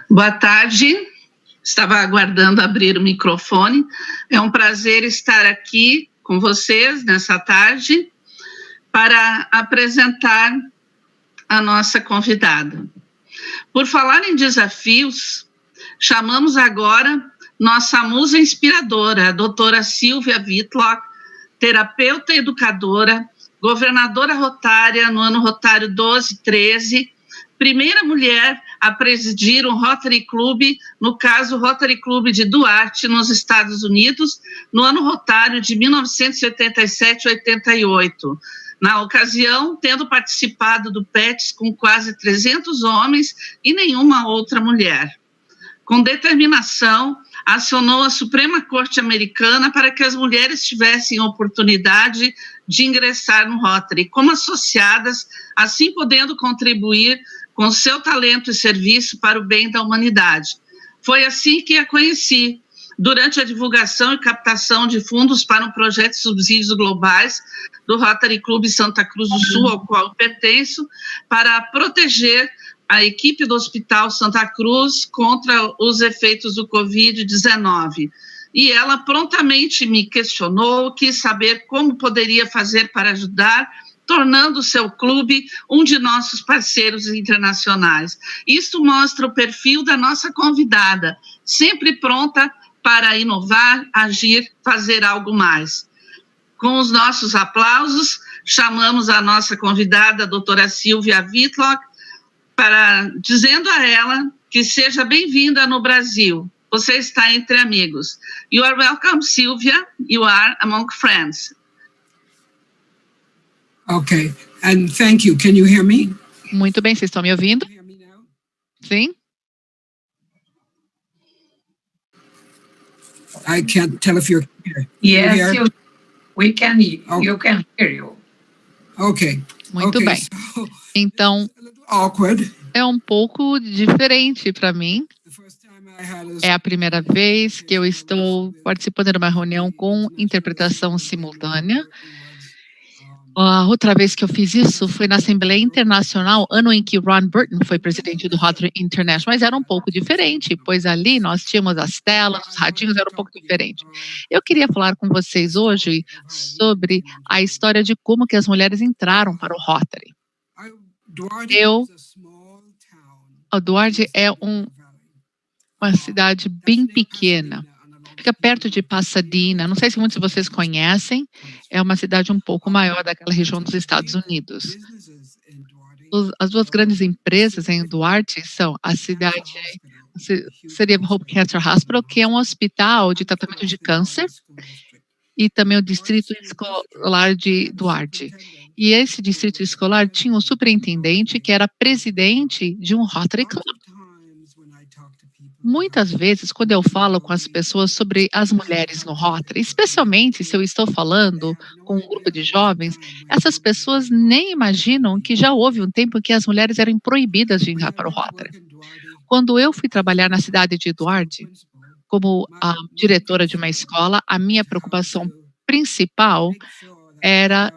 Boa tarde, estava aguardando abrir o microfone. É um prazer estar aqui com vocês nessa tarde para apresentar a nossa convidada. Por falar em desafios, chamamos agora nossa musa inspiradora, a doutora Silvia Whitlock, terapeuta e educadora, governadora rotária no ano rotário 12-13, primeira mulher a presidir um Rotary Club, no caso Rotary Club de Duarte, nos Estados Unidos, no ano rotário de 1987-88. Na ocasião, tendo participado do PETS com quase 300 homens e nenhuma outra mulher. Com determinação, acionou a Suprema Corte Americana para que as mulheres tivessem oportunidade de ingressar no Rotary como associadas, assim podendo contribuir com seu talento e serviço para o bem da humanidade. Foi assim que a conheci, durante a divulgação e captação de fundos para um projeto de subsídios globais do Rotary Club Santa Cruz do Sul, ao qual pertenço, para proteger a equipe do Hospital Santa Cruz contra os efeitos do Covid-19. E ela prontamente me questionou, quis saber como poderia fazer para ajudar, tornando o seu clube um de nossos parceiros internacionais. Isso mostra o perfil da nossa convidada, sempre pronta para inovar, agir, fazer algo mais. Com os nossos aplausos, chamamos a nossa convidada, a doutora Silvia Whitlock, dizendo a ela que seja bem-vinda no Brasil. Você está entre amigos. You are welcome, Silvia. You are among friends. Okay, and thank you. Can you hear me? Muito bem, vocês estão me ouvindo? Sim? I can't tell if you're here. Yes, we can. You can hear you. Okay. Muito bem. So, então, awkward. É um pouco diferente para mim. É a primeira vez que eu estou participando de uma reunião com interpretação simultânea. A outra vez que eu fiz isso foi na Assembleia Internacional, ano em que Ron Burton foi presidente do Rotary International, mas era um pouco diferente, pois ali nós tínhamos as telas, os radinhos, era um pouco diferente. Eu queria falar com vocês hoje sobre a história de como que as mulheres entraram para o Rotary. Duarte é uma cidade bem pequena. Fica perto de Pasadena, não sei se muitos de vocês conhecem, é uma cidade um pouco maior daquela região dos Estados Unidos. As duas grandes empresas em Duarte são a cidade, seria Hope Cancer Hospital, que é um hospital de tratamento de câncer, e também o Distrito Escolar de Duarte. E esse distrito escolar tinha um superintendente que era presidente de um Rotary Club. Muitas vezes, quando eu falo com as pessoas sobre as mulheres no Rotary, especialmente se eu estou falando com um grupo de jovens, essas pessoas nem imaginam que já houve um tempo que as mulheres eram proibidas de entrar para o Rotary. Quando eu fui trabalhar na cidade de Duarte, como a diretora de uma escola, a minha preocupação principal era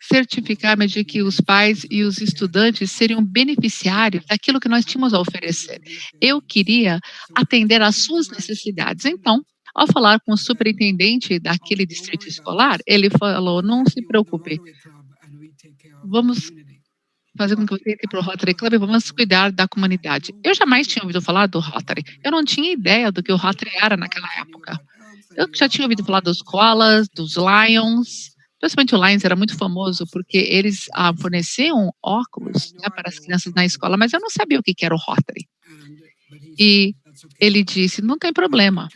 certificar-me de que os pais e os estudantes seriam beneficiários daquilo que nós tínhamos a oferecer. Eu queria atender às suas necessidades. Então, ao falar com o superintendente daquele distrito escolar, ele falou, não se preocupe, vamos fazer com que você entre para o Rotary Club e vamos cuidar da comunidade. Eu jamais tinha ouvido falar do Rotary. Eu não tinha ideia do que o Rotary era naquela época. Eu já tinha ouvido falar dos koalas, dos lions. Principalmente o Lions era muito famoso porque eles forneciam óculos, né, para as crianças na escola, mas eu não sabia o que era o Rotary. E ele disse, não tem problema.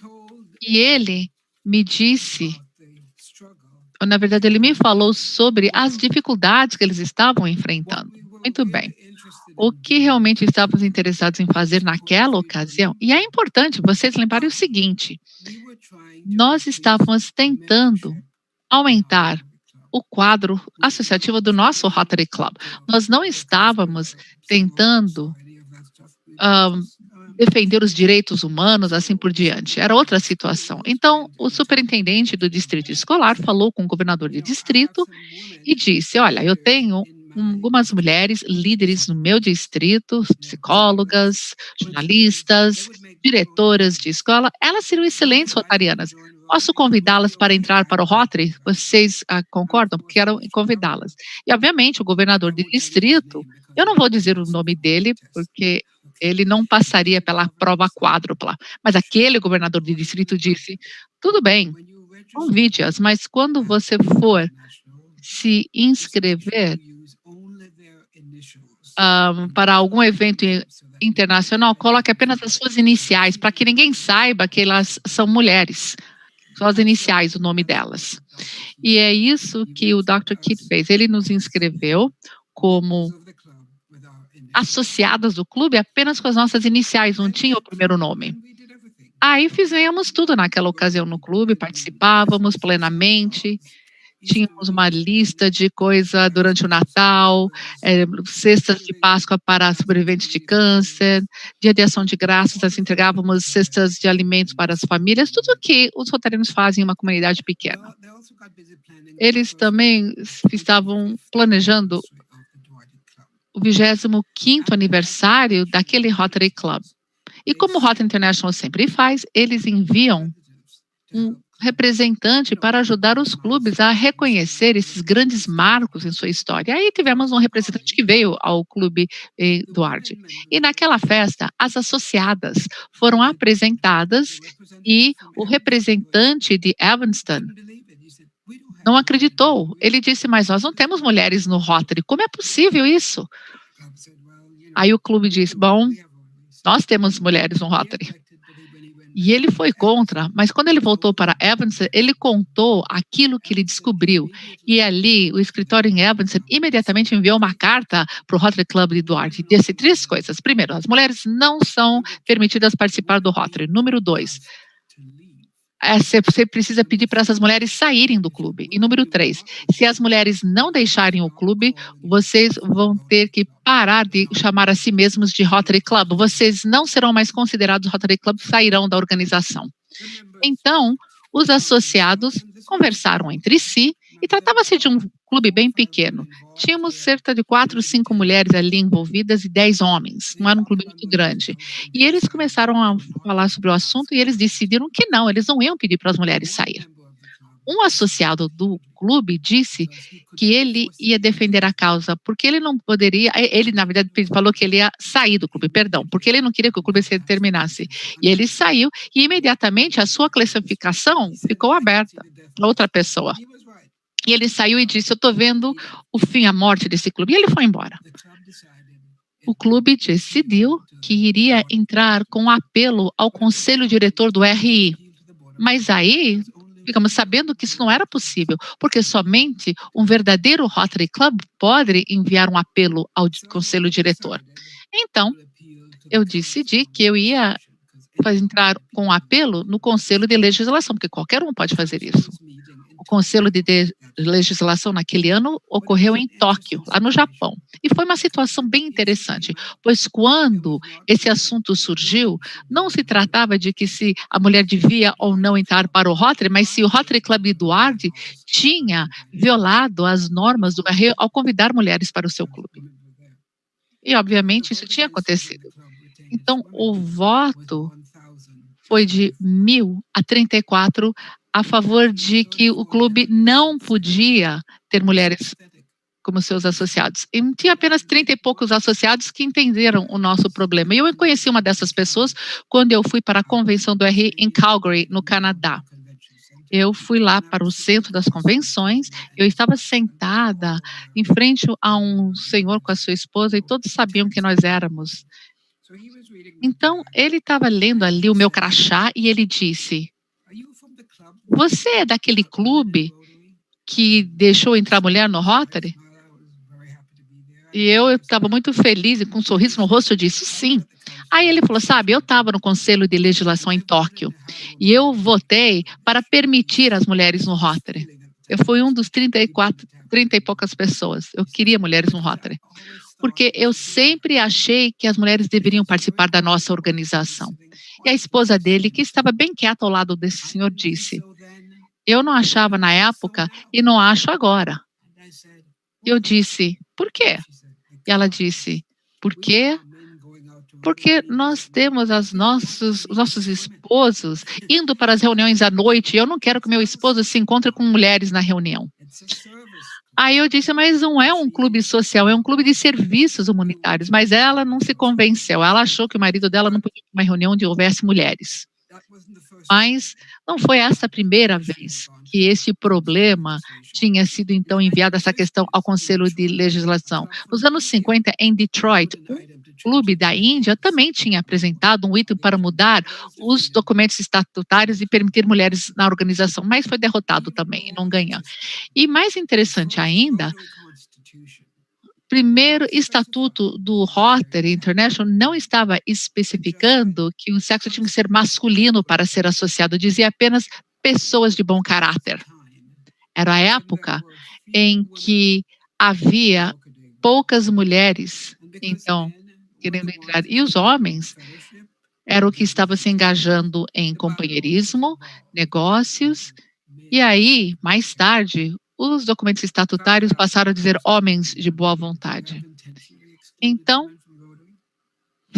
E ele me disse, ou, na verdade, ele me falou sobre as dificuldades que eles estavam enfrentando. Muito bem. O que realmente estávamos interessados em fazer naquela ocasião, e é importante vocês lembrarem o seguinte, nós estávamos tentando aumentar o quadro associativo do nosso Rotary Club. Nós não estávamos tentando defender os direitos humanos, assim por diante. Era outra situação. Então, o superintendente do distrito escolar falou com o governador de distrito e disse, olha, eu tenho algumas mulheres líderes no meu distrito, psicólogas, jornalistas, diretoras de escola, elas seriam excelentes rotarianas. Posso convidá-las para entrar para o Rotary? Vocês concordam? Quero convidá-las. E, obviamente, o governador de distrito, eu não vou dizer o nome dele, porque ele não passaria pela prova quádrupla, mas aquele governador de distrito disse, tudo bem, convide-as, mas quando você for se inscrever para algum evento internacional, coloque apenas as suas iniciais, para que ninguém saiba que elas são mulheres. Só as iniciais, o nome delas. E é isso que o Dr. Kidd fez. Ele nos inscreveu como associadas do clube apenas com as nossas iniciais, não tinha o primeiro nome. Aí fizemos tudo naquela ocasião no clube, participávamos plenamente, tínhamos uma lista de coisa durante o Natal, cestas de Páscoa para sobreviventes de câncer, dia de ação de graças, nós entregávamos cestas de alimentos para as famílias, tudo o que os rotarianos fazem em uma comunidade pequena. Eles também estavam planejando o 25º aniversário daquele Rotary Club. E como o Rotary International sempre faz, eles enviam um representante para ajudar os clubes a reconhecer esses grandes marcos em sua história. Aí tivemos um representante que veio ao clube Duarte. E naquela festa, as associadas foram apresentadas e o representante de Evanston não acreditou. Ele disse, mas nós não temos mulheres no Rotary. Como é possível isso? Aí o clube disse, bom, nós temos mulheres no Rotary. E ele foi contra, mas quando ele voltou para Evanston, ele contou aquilo que ele descobriu. E ali, o escritório em Evanston imediatamente enviou uma carta para o Rotary Club de Duarte. E disse 3 coisas. Primeiro, as mulheres não são permitidas participar do Rotary. Número 2, você precisa pedir para essas mulheres saírem do clube. E número 3, se as mulheres não deixarem o clube, vocês vão ter que parar de chamar a si mesmos de Rotary Club. Vocês não serão mais considerados Rotary Club, sairão da organização. Então, os associados conversaram entre si e tratava-se de um clube bem pequeno. Tínhamos cerca de 4 ou 5 mulheres ali envolvidas e 10 homens. Não era um clube muito grande. E eles começaram a falar sobre o assunto e eles decidiram que não, eles não iam pedir para as mulheres sair. Um associado do clube disse que ele ia defender a causa, porque ele não poderia, ele na verdade falou que ele ia sair do clube, porque ele não queria que o clube se terminasse. E ele saiu e imediatamente a sua classificação ficou aberta para outra pessoa. E ele saiu e disse, eu estou vendo o fim, a morte desse clube. E ele foi embora. O clube decidiu que iria entrar com apelo ao conselho diretor do RI. Mas aí, ficamos sabendo que isso não era possível, porque somente um verdadeiro Rotary Club pode enviar um apelo ao conselho diretor. Então, eu decidi que eu ia entrar com um apelo no conselho de legislação, porque qualquer um pode fazer isso. O Conselho de Legislação naquele ano ocorreu em Tóquio, lá no Japão. E foi uma situação bem interessante, pois quando esse assunto surgiu, não se tratava de que se a mulher devia ou não entrar para o Rotary, mas se o Rotary Club de Duarte tinha violado as normas do RI ao convidar mulheres para o seu clube. E, obviamente, isso tinha acontecido. Então, o voto foi de 1.000 a 34 a favor de que o clube não podia ter mulheres como seus associados. E tinha apenas 30 e poucos associados que entenderam o nosso problema. E eu conheci uma dessas pessoas quando eu fui para a convenção do RI em Calgary, no Canadá. Eu fui lá para o centro das convenções, eu estava sentada em frente a um senhor com a sua esposa e todos sabiam que nós éramos. Então, ele estava lendo ali o meu crachá e ele disse, você é daquele clube que deixou entrar mulher no Rotary? E eu estava muito feliz e com um sorriso no rosto eu disse, sim. Aí ele falou, sabe, eu estava no Conselho de Legislação em Tóquio e eu votei para permitir as mulheres no Rotary. Eu fui um dos 30 e poucas pessoas. Eu queria mulheres no Rotary. Porque eu sempre achei que as mulheres deveriam participar da nossa organização. E a esposa dele, que estava bem quieta ao lado desse senhor, disse, eu não achava na época e não acho agora. Eu disse, por quê? E ela disse, por quê? Porque nós temos os nossos esposos indo para as reuniões à noite e eu não quero que meu esposo se encontre com mulheres na reunião. Aí eu disse, mas não é um clube social, é um clube de serviços humanitários. Mas ela não se convenceu, ela achou que o marido dela não podia ir para uma reunião onde houvesse mulheres. Mas não foi essa a primeira vez que esse problema tinha sido, então, enviado, essa questão, ao Conselho de Legislação. Nos anos 50, em Detroit, um clube da Índia também tinha apresentado um item para mudar os documentos estatutários e permitir mulheres na organização, mas foi derrotado também e não ganhou. E mais interessante ainda, o primeiro estatuto do Rotary International não estava especificando que o sexo tinha que ser masculino para ser associado, dizia apenas pessoas de bom caráter. Era a época em que havia poucas mulheres, então, querendo entrar, e os homens eram o que estavam se engajando em companheirismo, negócios, e aí, mais tarde, os documentos estatutários passaram a dizer homens de boa vontade. Então,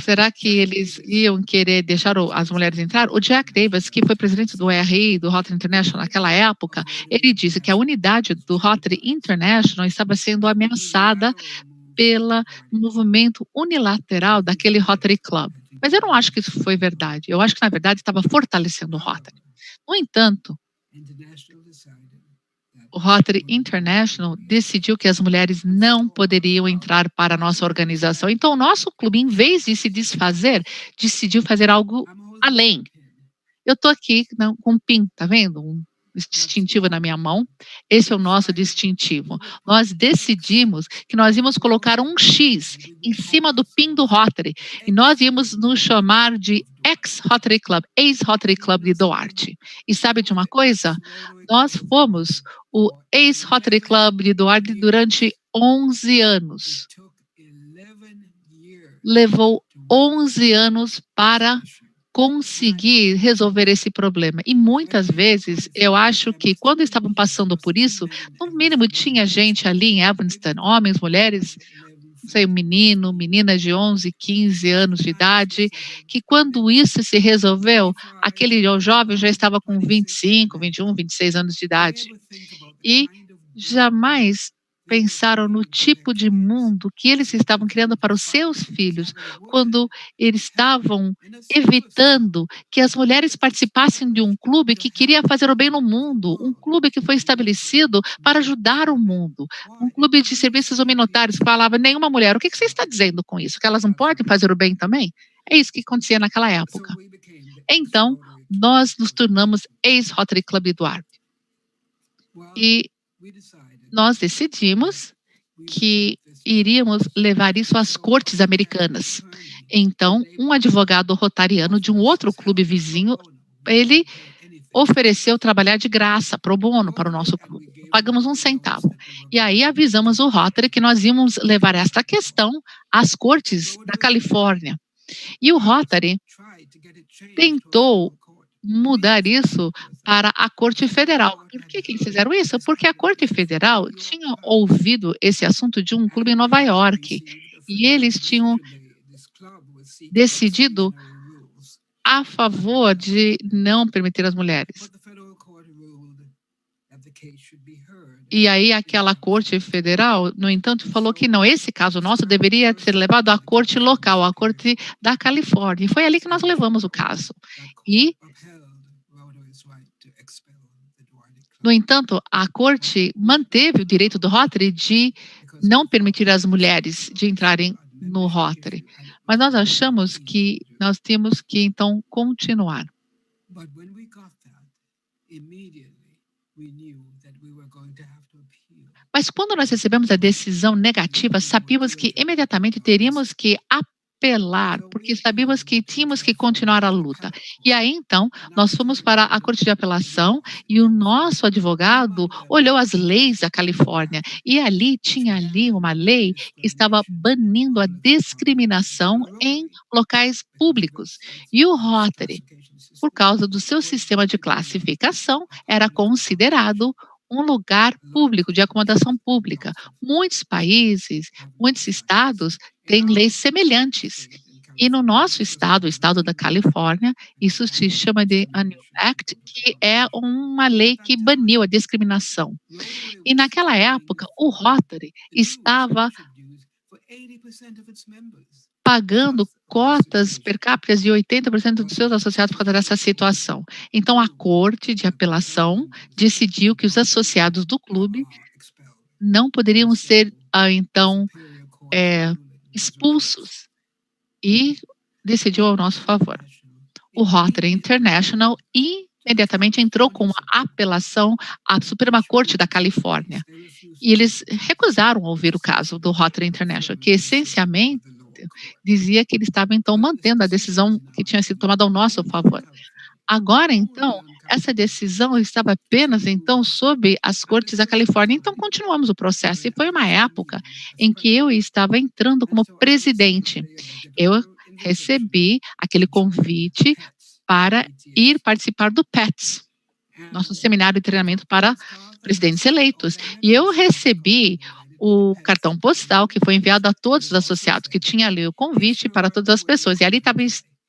será que eles iam querer deixar as mulheres entrar? O Jack Davis, que foi presidente do RI, do Rotary International naquela época, ele disse que a unidade do Rotary International estava sendo ameaçada pelo movimento unilateral daquele Rotary Club. Mas eu não acho que isso foi verdade. Eu acho que, na verdade, estava fortalecendo o Rotary. No entanto, o Rotary International decidiu que as mulheres não poderiam entrar para a nossa organização. Então, o nosso clube, em vez de se desfazer, decidiu fazer algo além. Eu estou aqui com um PIN, tá vendo? Um distintivo na minha mão. Esse é o nosso distintivo. Nós decidimos que nós íamos colocar um X em cima do PIN do Rotary e nós íamos nos chamar de ex-Rotary Club, ex-Rotary Club de Duarte. E sabe de uma coisa? Nós fomos o ex-Rotary Club de Duarte durante 11 anos. Levou 11 anos para conseguir resolver esse problema. E muitas vezes, eu acho que quando estavam passando por isso, no mínimo tinha gente ali em Evanston, homens, mulheres, não sei, menina de 11, 15 anos de idade, que quando isso se resolveu, aquele jovem já estava com 25, 21, 26 anos de idade. E jamais pensaram no tipo de mundo que eles estavam criando para os seus filhos, quando eles estavam evitando que as mulheres participassem de um clube que queria fazer o bem no mundo, um clube que foi estabelecido para ajudar o mundo, um clube de serviços humanitários que falava nenhuma mulher. O que você está dizendo com isso? Que elas não podem fazer o bem também? É isso que acontecia naquela época. Então, nós nos tornamos ex-Rotary Club Duarte. E nós decidimos que iríamos levar isso às cortes americanas. Então, um advogado rotariano de um outro clube vizinho, ele ofereceu trabalhar de graça, pro bono, para o nosso clube. Pagamos 1 centavo. E aí avisamos o Rotary que nós íamos levar esta questão às cortes da Califórnia. E o Rotary tentou mudar isso para a Corte Federal. Por que eles fizeram isso? Porque a Corte Federal tinha ouvido esse assunto de um clube em Nova York e eles tinham decidido a favor de não permitir as mulheres. E aí aquela Corte Federal, no entanto, falou que não, esse caso nosso deveria ser levado à Corte local, à Corte da Califórnia. E foi ali que nós levamos o caso. E no entanto, a Corte manteve o direito do Rotary de não permitir as mulheres de entrarem no Rotary. Mas nós achamos que nós temos que, então, continuar. Mas quando nós recebemos a decisão negativa, sabíamos que imediatamente teríamos que apelar, porque sabíamos que tínhamos que continuar a luta. E aí, então, nós fomos para a Corte de Apelação e o nosso advogado olhou as leis da Califórnia e tinha uma lei que estava banindo a discriminação em locais públicos. E o Rotary, por causa do seu sistema de classificação, era considerado um lugar público, de acomodação pública. Muitos países, muitos estados têm leis semelhantes. E no nosso estado, o estado da Califórnia, isso se chama de a New Act, que é uma lei que baniu a discriminação. E naquela época, o Rotary estava pagando cotas per capita de 80% dos seus associados por causa dessa situação. Então, a Corte de Apelação decidiu que os associados do clube não poderiam ser, então, expulsos e decidiu ao nosso favor. O Rotary International imediatamente entrou com uma apelação à Suprema Corte da Califórnia. E eles recusaram ouvir o caso do Rotary International, que essencialmente dizia que ele estava, então, mantendo a decisão que tinha sido tomada ao nosso favor. Agora, então, essa decisão estava apenas, então, sob as cortes da Califórnia. Então, continuamos o processo. E foi uma época em que eu estava entrando como presidente. Eu recebi aquele convite para ir participar do PETS, nosso seminário de treinamento para presidentes eleitos. E eu recebi o cartão postal que foi enviado a todos os associados, que tinha ali o convite para todas as pessoas. E ali estava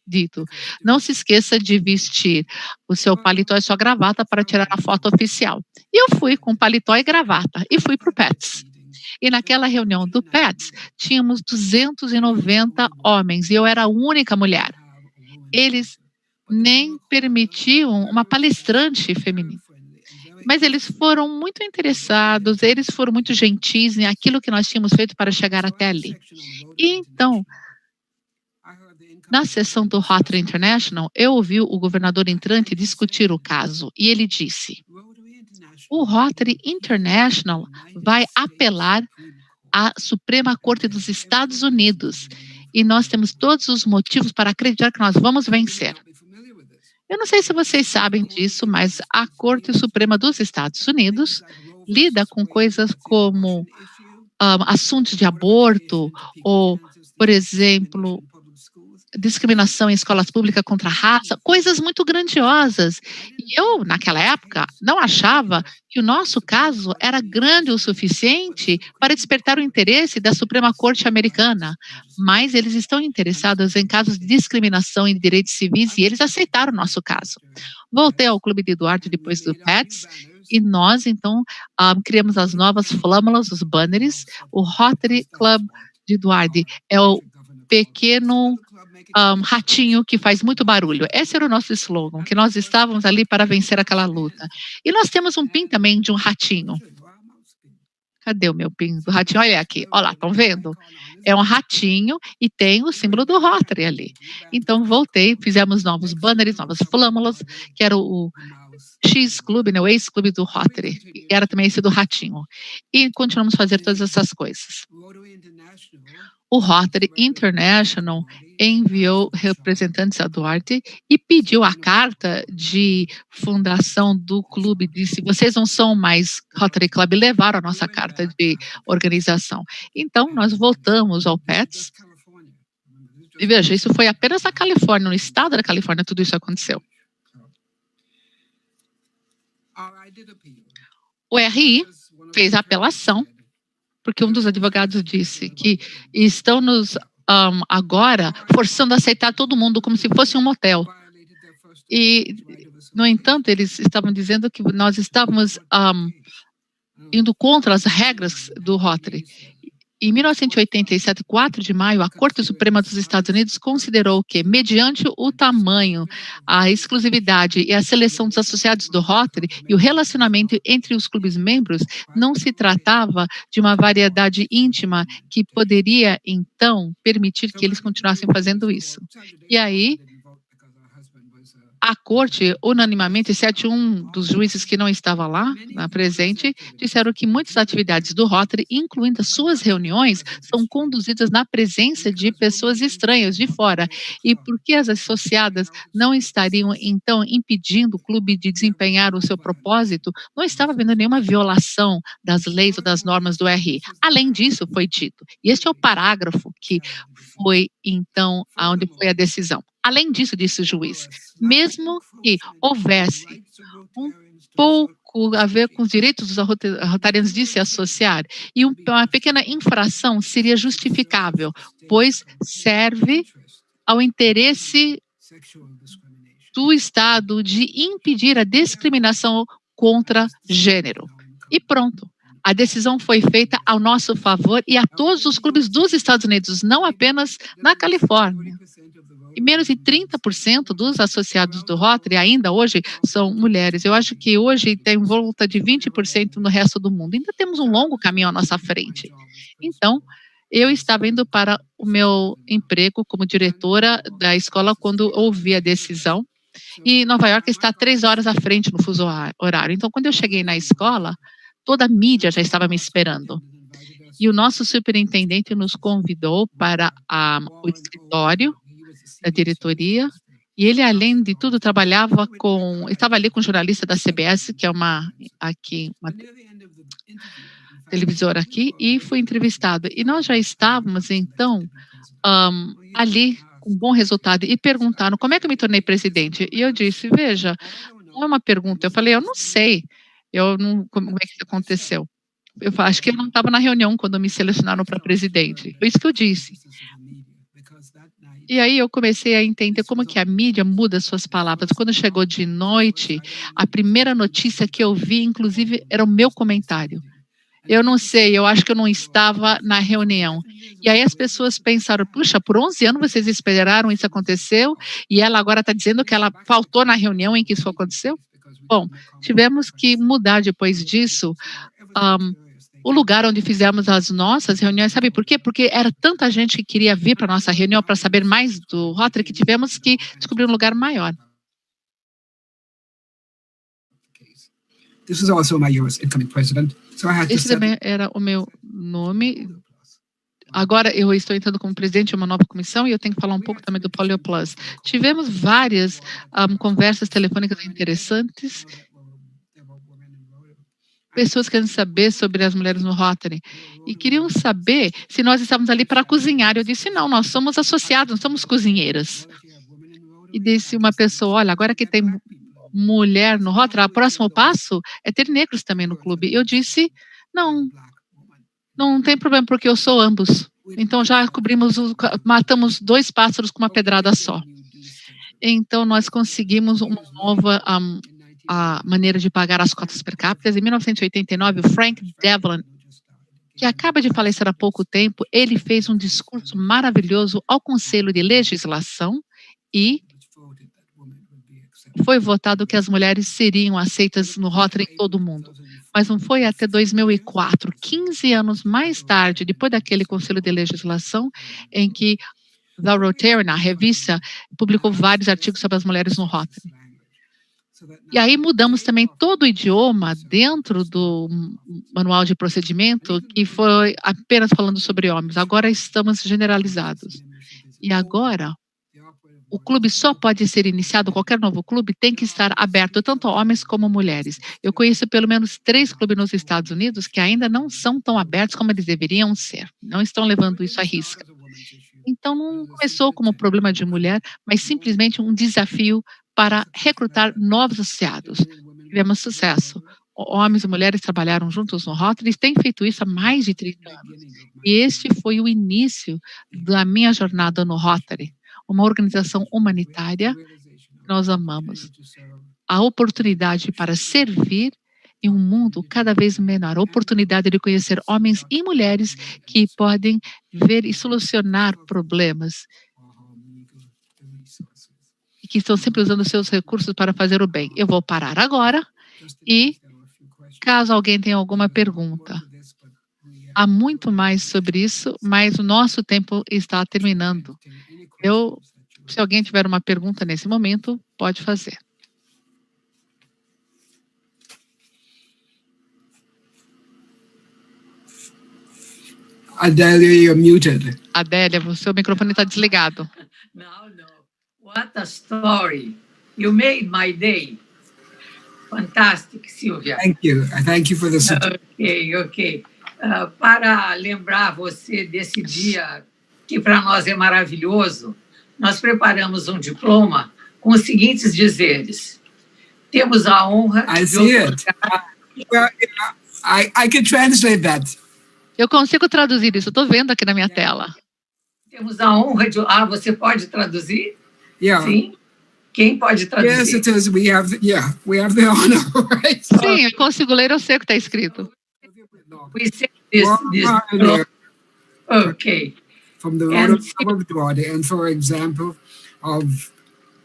dito: não se esqueça de vestir o seu paletó e sua gravata para tirar a foto oficial. E eu fui com paletó e gravata e fui para o PETS. E naquela reunião do PETS, tínhamos 290 homens e eu era a única mulher. Eles nem permitiam uma palestrante feminina. Mas eles foram muito interessados, eles foram muito gentis em aquilo que nós tínhamos feito para chegar até ali. E então, na sessão do Rotary International, eu ouvi o governador entrante discutir o caso e ele disse: o Rotary International vai apelar à Suprema Corte dos Estados Unidos e nós temos todos os motivos para acreditar que nós vamos vencer. Eu não sei se vocês sabem disso, mas a Corte Suprema dos Estados Unidos lida com coisas como assuntos de aborto ou, por exemplo, discriminação em escolas públicas contra a raça, coisas muito grandiosas. E eu, naquela época, não achava que o nosso caso era grande o suficiente para despertar o interesse da Suprema Corte americana, mas eles estão interessados em casos de discriminação em direitos civis e eles aceitaram o nosso caso. Voltei ao Clube de Duarte depois do PETS e nós, então, criamos as novas flâmulas, os banners. O Rotary Club de Duarte é o pequeno ratinho que faz muito barulho. Esse era o nosso slogan, que nós estávamos ali para vencer aquela luta. E nós temos um pin também de um ratinho. Cadê o meu pin do ratinho? Olha aqui, olha lá, estão vendo? É um ratinho e tem o símbolo do Rotary ali. Então, voltei, fizemos novos banners, novas flâmulas, que era o X-Clube, né, o ex-clube do Rotary, e era também esse do ratinho. E continuamos a fazer todas essas coisas. O Rotary International enviou representantes a Duarte e pediu a carta de fundação do clube, disse: vocês não são mais Rotary Club, e levaram a nossa carta de organização. Então, nós voltamos ao PETS, e veja, isso foi apenas na Califórnia, no estado da Califórnia, tudo isso aconteceu. O RI fez a apelação, porque um dos advogados disse que estão nos agora forçando a aceitar todo mundo como se fosse um motel. E, no entanto, eles estavam dizendo que nós estávamos indo contra as regras do Rotary. Em 1987, 4 de maio, a Corte Suprema dos Estados Unidos considerou que, mediante o tamanho, a exclusividade e a seleção dos associados do Rotary e o relacionamento entre os clubes membros, não se tratava de uma variedade íntima que poderia, então, permitir que eles continuassem fazendo isso. E aí, a Corte, unanimamente, exceto um dos juízes que não estava lá, presente, disseram que muitas atividades do Rotary, incluindo as suas reuniões, são conduzidas na presença de pessoas estranhas de fora. E porque as associadas não estariam, então, impedindo o clube de desempenhar o seu propósito, não estava havendo nenhuma violação das leis ou das normas do RI. Além disso, foi dito, e este é o parágrafo que foi, então, onde foi a decisão. Além disso, disse o juiz, mesmo que houvesse um pouco a ver com os direitos dos rotarianos de se associar. E uma pequena infração seria justificável, pois serve ao interesse do Estado de impedir a discriminação contra gênero. E pronto. A decisão foi feita ao nosso favor e a todos os clubes dos Estados Unidos, não apenas na Califórnia. E menos de 30% dos associados do Rotary ainda hoje são mulheres. Eu acho que hoje tem volta de 20% no resto do mundo. Ainda temos um longo caminho à nossa frente. Então, eu estava indo para o meu emprego como diretora da escola quando ouvi a decisão. E Nova York está 3 horas à frente no fuso horário. Então, quando eu cheguei na escola, toda a mídia já estava me esperando. E o nosso superintendente nos convidou para o escritório da diretoria, e ele, além de tudo, estava ali com um jornalista da CBS, que é uma televisora aqui, e foi entrevistado. E nós já estávamos, então, ali com um bom resultado, e perguntaram como é que eu me tornei presidente. E eu disse, veja, não é uma pergunta. Eu falei, eu não sei, como é que isso aconteceu. Eu acho que eu não estava na reunião quando me selecionaram para presidente. Foi isso que eu disse. E aí eu comecei a entender como que a mídia muda suas palavras. Quando chegou de noite, a primeira notícia que eu vi, inclusive, era o meu comentário. Eu não sei, eu acho que eu não estava na reunião. E aí as pessoas pensaram, puxa, por 11 anos vocês esperaram, isso aconteceu, e ela agora está dizendo que ela faltou na reunião em que isso aconteceu? Bom, tivemos que mudar depois disso o lugar onde fizemos as nossas reuniões. Sabe por quê? Porque era tanta gente que queria vir para a nossa reunião para saber mais do Rotary que tivemos que descobrir um lugar maior. This is also my U.S. incoming president. So I had to Esse também era o meu nome. Agora eu estou entrando como presidente de uma nova comissão e eu tenho que falar um pouco também do Polio Plus. Tivemos várias conversas telefônicas interessantes. Pessoas querendo saber sobre as mulheres no Rotary e queriam saber se nós estávamos ali para cozinhar. Eu disse, não, nós somos associados, não somos cozinheiras. E disse uma pessoa, olha, agora que tem mulher no Rotary, o próximo passo é ter negros também no clube. Eu disse, não tem problema, porque eu sou ambos. Então já matamos 2 pássaros com uma pedrada só. Então nós conseguimos uma nova a maneira de pagar as cotas per capita. Em 1989, o Frank Devlin, que acaba de falecer há pouco tempo, ele fez um discurso maravilhoso ao Conselho de Legislação e foi votado que as mulheres seriam aceitas no Rotary em todo o mundo. Mas não foi até 2004, 15 anos mais tarde, depois daquele Conselho de Legislação, em que The Rotarian, a revista, publicou vários artigos sobre as mulheres no Rotary. E aí mudamos também todo o idioma dentro do manual de procedimento, que foi apenas falando sobre homens. Agora estamos generalizados. E agora, o clube só pode ser iniciado, qualquer novo clube tem que estar aberto tanto a homens como mulheres. Eu conheço pelo menos 3 clubes nos Estados Unidos que ainda não são tão abertos como eles deveriam ser. Não estão levando isso à risca. Então não começou como problema de mulher, mas simplesmente um desafio para recrutar novos associados. Tivemos sucesso. Homens e mulheres trabalharam juntos no Rotary e têm feito isso há mais de 30 anos. E este foi o início da minha jornada no Rotary, uma organização humanitária que nós amamos. A oportunidade para servir em um mundo cada vez menor, a oportunidade de conhecer homens e mulheres que podem ver e solucionar problemas e que estão sempre usando seus recursos para fazer o bem. Eu vou parar agora e, caso alguém tenha alguma pergunta, há muito mais sobre isso, mas o nosso tempo está terminando. Se alguém tiver uma pergunta nesse momento, pode fazer. Adélia, you're muted. Adélia, o seu microfone está desligado. No. What a story. You made my day. Fantastic, Silvia. Thank you. Thank you for the support. Ok. Para lembrar você desse dia que para nós é maravilhoso, nós preparamos um diploma com os seguintes dizeres. temos a honra I de see it. otorgar. Well, I can translate that. Eu consigo traduzir isso, estou vendo aqui na minha tela. Temos a honra de... você pode traduzir? Yeah. Sim? Quem pode Yes, traduzir? it is. We have the honor, right? Sim, eu consigo ler, eu sei o que está escrito. We say this okay. From the And- Royal of Duarte, and for example, of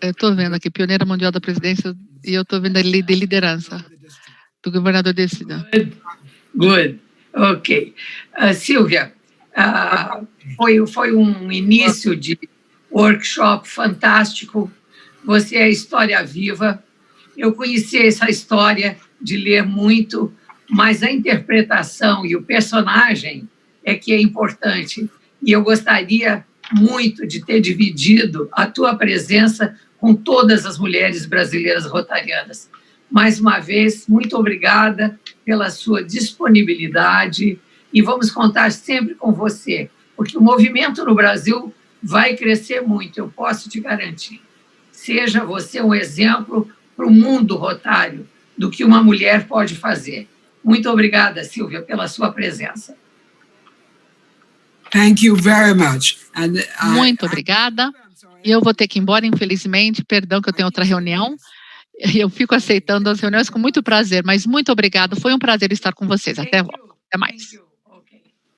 Eu estou vendo aqui, pioneira mundial da presidência, e eu estou vendo a lei de liderança do governador de cidade. Good. Ok. Silvia, foi um início de workshop fantástico. Você é história viva. Eu conheci essa história de ler muito, mas a interpretação e o personagem é que é importante. E eu gostaria muito de ter dividido a tua presença com todas as mulheres brasileiras rotarianas. Mais uma vez, muito obrigada pela sua disponibilidade e vamos contar sempre com você, porque o movimento no Brasil vai crescer muito, eu posso te garantir. Seja você um exemplo para o mundo rotário do que uma mulher pode fazer. Muito obrigada, Silvia, pela sua presença. thank you very much. And Muito obrigada. E eu vou ter que ir embora, infelizmente. Perdão que eu tenho outra reunião. Eu fico aceitando as reuniões com muito prazer, mas muito obrigado. Foi um prazer estar com vocês. Até mais. Thank you.